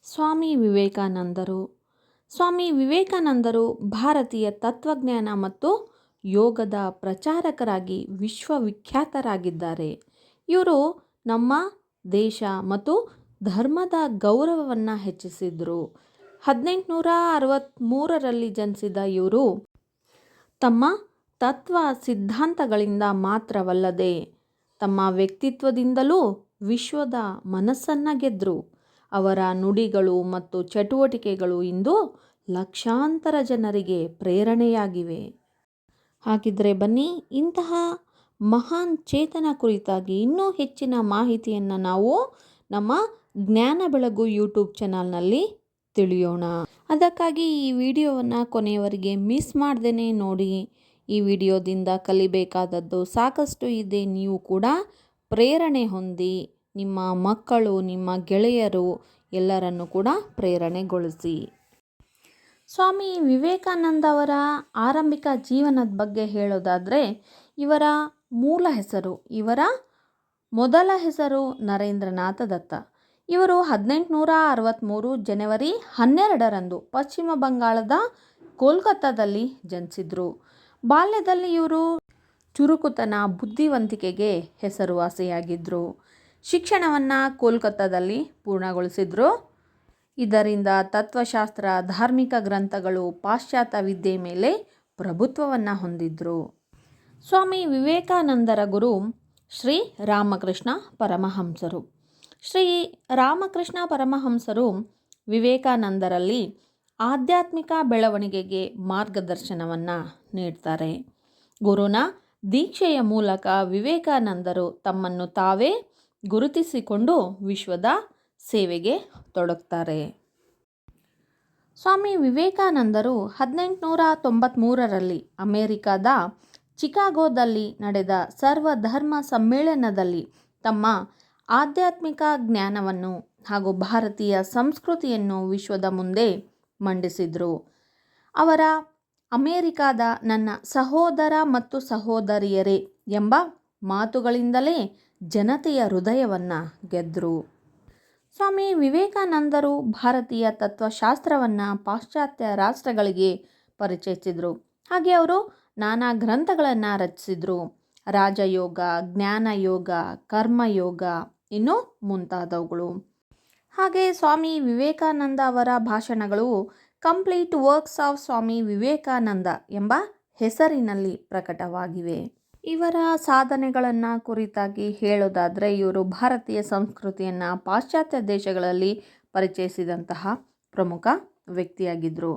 ಸ್ವಾಮಿ ವಿವೇಕಾನಂದರು. ಸ್ವಾಮಿ ವಿವೇಕಾನಂದರು ಭಾರತೀಯ ತತ್ವಜ್ಞಾನ ಮತ್ತು ಯೋಗದ ಪ್ರಚಾರಕರಾಗಿ ವಿಶ್ವವಿಖ್ಯಾತರಾಗಿದ್ದಾರೆ. ಇವರು ನಮ್ಮ ದೇಶ ಮತ್ತು ಧರ್ಮದ ಗೌರವವನ್ನು ಹೆಚ್ಚಿಸಿದರು. 1863ರಲ್ಲಿ ಜನಿಸಿದ ಇವರು ತಮ್ಮ ತತ್ವ ಸಿದ್ಧಾಂತಗಳಿಂದ ಮಾತ್ರವಲ್ಲದೆ ತಮ್ಮ ವ್ಯಕ್ತಿತ್ವದಿಂದಲೂ ವಿಶ್ವದ ಮನಸ್ಸನ್ನು ಗೆದ್ದರು. ಅವರ ನುಡಿಗಳು ಮತ್ತು ಚಟುವಟಿಕೆಗಳು ಇಂದು ಲಕ್ಷಾಂತರ ಜನರಿಗೆ ಪ್ರೇರಣೆಯಾಗಿವೆ. ಹಾಗಿದ್ರೆ ಬನ್ನಿ, ಇಂತಹ ಮಹಾನ್ ಚೇತನ ಕುರಿತಾಗಿ ಇನ್ನೂ ಹೆಚ್ಚಿನ ಮಾಹಿತಿಯನ್ನು ನಾವು ನಮ್ಮ ಜ್ಞಾನ ಬೆಳಗು ಯೂಟ್ಯೂಬ್ ಚಾನಲ್ನಲ್ಲಿ ತಿಳಿಯೋಣ. ಅದಕ್ಕಾಗಿ ಈ ವಿಡಿಯೋವನ್ನು ಕೊನೆಯವರೆಗೆ ಮಿಸ್ ಮಾಡ್ದೇನೆ ನೋಡಿ. ಈ ವಿಡಿಯೋದಿಂದ ಕಲಿಬೇಕಾದದ್ದು ಸಾಕಷ್ಟು ಇದೆ. ನೀವು ಕೂಡ ಪ್ರೇರಣೆ ಹೊಂದಿ ನಿಮ್ಮ ಮಕ್ಕಳು, ನಿಮ್ಮ ಗೆಳೆಯರು ಎಲ್ಲರನ್ನು ಕೂಡ ಪ್ರೇರಣೆಗೊಳಿಸಿ. ಸ್ವಾಮಿ ವಿವೇಕಾನಂದ ಅವರ ಆರಂಭಿಕ ಜೀವನದ ಬಗ್ಗೆ ಹೇಳೋದಾದರೆ, ಇವರ ಇವರ ಮೊದಲ ಹೆಸರು ನರೇಂದ್ರನಾಥ ದತ್ತ. ಇವರು 1863 ಜನವರಿ 12ರಂದು ಪಶ್ಚಿಮ ಬಂಗಾಳದ ಕೋಲ್ಕತ್ತಾದಲ್ಲಿ ಜನಿಸಿದರು. ಬಾಲ್ಯದಲ್ಲಿ ಇವರು ಚುರುಕುತನ, ಬುದ್ಧಿವಂತಿಕೆಗೆ ಹೆಸರುವಾಸಿಯಾಗಿದ್ದರು. ಶಿಕ್ಷಣವನ್ನು ಕೋಲ್ಕತ್ತಾದಲ್ಲಿ ಪೂರ್ಣಗೊಳಿಸಿದರು. ಇದರಿಂದ ತತ್ವಶಾಸ್ತ್ರ, ಧಾರ್ಮಿಕ ಗ್ರಂಥಗಳು, ಪಾಶ್ಚಾತ್ಯ ವಿದ್ಯೆ ಮೇಲೆ ಪ್ರಭುತ್ವವನ್ನು ಹೊಂದಿದ್ರು. ಸ್ವಾಮಿ ವಿವೇಕಾನಂದರ ಗುರು ಶ್ರೀ ರಾಮಕೃಷ್ಣ ಪರಮಹಂಸರು. ಶ್ರೀ ರಾಮಕೃಷ್ಣ ಪರಮಹಂಸರು ವಿವೇಕಾನಂದರಲ್ಲಿ ಆಧ್ಯಾತ್ಮಿಕ ಬೆಳವಣಿಗೆಗೆ ಮಾರ್ಗದರ್ಶನವನ್ನು ನೀಡ್ತಾರೆ. ಗುರುನ ದೀಕ್ಷೆಯ ಮೂಲಕ ವಿವೇಕಾನಂದರು ತಮ್ಮನ್ನು ತಾವೇ ಗುರುತಿಸಿಕೊಂಡು ವಿಶ್ವದ ಸೇವೆಗೆ ತೊಡಗ್ತಾರೆ. ಸ್ವಾಮಿ ವಿವೇಕಾನಂದರು 1893ರಲ್ಲಿ ಅಮೆರಿಕದ ಚಿಕಾಗೋದಲ್ಲಿ ನಡೆದ ಸರ್ವಧರ್ಮ ಸಮ್ಮೇಳನದಲ್ಲಿ ತಮ್ಮ ಆಧ್ಯಾತ್ಮಿಕ ಜ್ಞಾನವನ್ನು ಹಾಗೂ ಭಾರತೀಯ ಸಂಸ್ಕೃತಿಯನ್ನು ವಿಶ್ವದ ಮುಂದೆ ಮಂಡಿಸಿದರು. ಅವರ ಅಮೆರಿಕಾದ ನನ್ನ ಸಹೋದರ ಮತ್ತು ಸಹೋದರಿಯರೇ ಎಂಬ ಮಾತುಗಳಿಂದಲೇ ಜನತೆಯ ಹೃದಯವನ್ನು ಗೆದ್ದರು. ಸ್ವಾಮಿ ವಿವೇಕಾನಂದರು ಭಾರತೀಯ ತತ್ವಶಾಸ್ತ್ರವನ್ನು ಪಾಶ್ಚಾತ್ಯ ರಾಷ್ಟ್ರಗಳಿಗೆ ಪರಿಚಯಿಸಿದರು. ಹಾಗೆ ಅವರು ನಾನಾ ಗ್ರಂಥಗಳನ್ನು ರಚಿಸಿದರು. ರಾಜಯೋಗ, ಜ್ಞಾನಯೋಗ, ಕರ್ಮಯೋಗ ಇನ್ನು ಮುಂತಾದವುಗಳು. ಹಾಗೆ ಸ್ವಾಮಿ ವಿವೇಕಾನಂದ ಅವರ ಭಾಷಣಗಳು complete works of Swami Vivekananda ಎಂಬ ಹೆಸರಿನಲ್ಲಿ ಪ್ರಕಟವಾಗಿವೆ. ಇವರ ಸಾಧನೆಗಳನ್ನು ಕುರಿತಾಗಿ ಹೇಳೋದಾದರೆ, ಇವರು ಭಾರತೀಯ ಸಂಸ್ಕೃತಿಯನ್ನು ಪಾಶ್ಚಾತ್ಯ ದೇಶಗಳಲ್ಲಿ ಪರಿಚಯಿಸಿದಂತಹ ಪ್ರಮುಖ ವ್ಯಕ್ತಿಯಾಗಿದ್ದರು.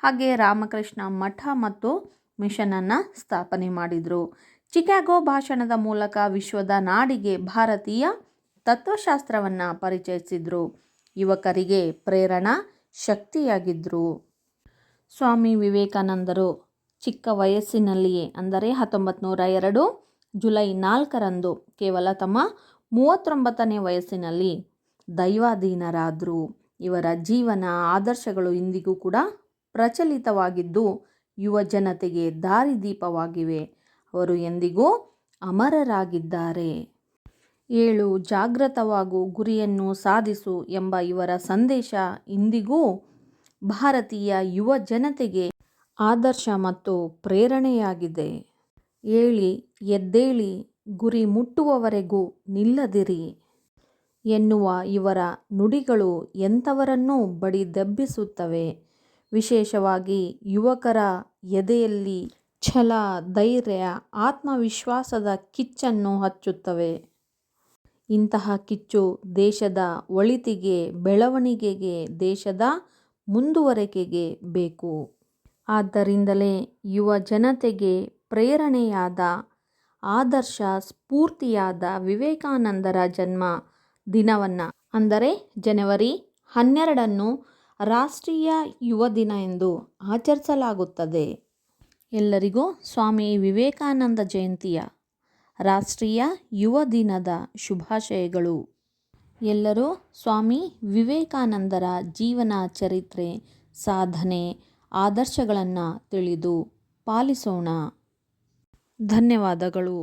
ಹಾಗೆ ರಾಮಕೃಷ್ಣ ಮಠ ಮತ್ತು ಮಿಷನನ್ನು ಸ್ಥಾಪನೆ ಮಾಡಿದರು. ಚಿಕಾಗೋ ಭಾಷಣದ ಮೂಲಕ ವಿಶ್ವದ ನಾಡಿಗೆ ಭಾರತೀಯ ತತ್ವಶಾಸ್ತ್ರವನ್ನು ಪರಿಚಯಿಸಿದರು. ಯುವಕರಿಗೆ ಪ್ರೇರಣಾ ಶಕ್ತಿಯಾಗಿದ್ದರು. ಸ್ವಾಮಿ ವಿವೇಕಾನಂದರು ಚಿಕ್ಕ ವಯಸ್ಸಿನಲ್ಲಿಯೇ ಅಂದರೆ 1902 ಜುಲೈ 4ರಂದು ಕೇವಲ ತಮ್ಮ 39ನೇ ವಯಸ್ಸಿನಲ್ಲಿ ದೈವಾಧೀನರಾದರು. ಇವರ ಜೀವನ ಆದರ್ಶಗಳು ಇಂದಿಗೂ ಕೂಡ ಪ್ರಚಲಿತವಾಗಿದ್ದು ಯುವ ಜನತೆಗೆ ದಾರಿದೀಪವಾಗಿವೆ. ಅವರು ಎಂದಿಗೂ ಅಮರರಾಗಿದ್ದಾರೆ. ಏಳು, ಜಾಗೃತವಾಗು, ಗುರಿಯನ್ನು ಸಾಧಿಸು ಎಂಬ ಇವರ ಸಂದೇಶ ಇಂದಿಗೂ ಭಾರತೀಯ ಯುವ ಜನತೆಗೆ ಆದರ್ಶ ಮತ್ತು ಪ್ರೇರಣೆಯಾಗಿದೆ. ಏಳಿ, ಎದ್ದೇಳಿ, ಗುರಿ ಮುಟ್ಟುವವರೆಗೂ ನಿಲ್ಲದಿರಿ ಎನ್ನುವ ಇವರ ನುಡಿಗಳು ಎಂಥವರನ್ನೂ ಬಡಿದೆಬ್ಬಿಸುತ್ತವೆ. ವಿಶೇಷವಾಗಿ ಯುವಕರ ಎದೆಯಲ್ಲಿ ಛಲ, ಧೈರ್ಯ, ಆತ್ಮವಿಶ್ವಾಸದ ಕಿಚ್ಚನ್ನು ಹಚ್ಚುತ್ತವೆ. ಇಂತಹ ಕಿಚ್ಚು ದೇಶದ ಒಳಿತಿಗೆ, ಬೆಳವಣಿಗೆಗೆ, ದೇಶದ ಮುಂದುವರಿಕೆಗೆ ಬೇಕು. ಆದ್ದರಿಂದಲೇ ಯುವ ಜನತೆಗೆ ಪ್ರೇರಣೆಯಾದ, ಆದರ್ಶ ಸ್ಫೂರ್ತಿಯಾದ ವಿವೇಕಾನಂದರ ಜನ್ಮ ದಿನವನ್ನು ಅಂದರೆ ಜನವರಿ 12ನ್ನು ರಾಷ್ಟ್ರೀಯ ಯುವ ದಿನ ಎಂದು ಆಚರಿಸಲಾಗುತ್ತದೆ. ಎಲ್ಲರಿಗೂ ಸ್ವಾಮಿ ವಿವೇಕಾನಂದ ಜಯಂತಿಯ ರಾಷ್ಟ್ರೀಯ ಯುವ ದಿನದ ಶುಭಾಶಯಗಳು. ಎಲ್ಲರೂ ಸ್ವಾಮಿ ವಿವೇಕಾನಂದರ ಜೀವನ ಚರಿತ್ರೆ, ಸಾಧನೆ, ಆದರ್ಶಗಳನ್ನು ತಿಳಿದು ಪಾಲಿಸೋಣ. ಧನ್ಯವಾದಗಳು.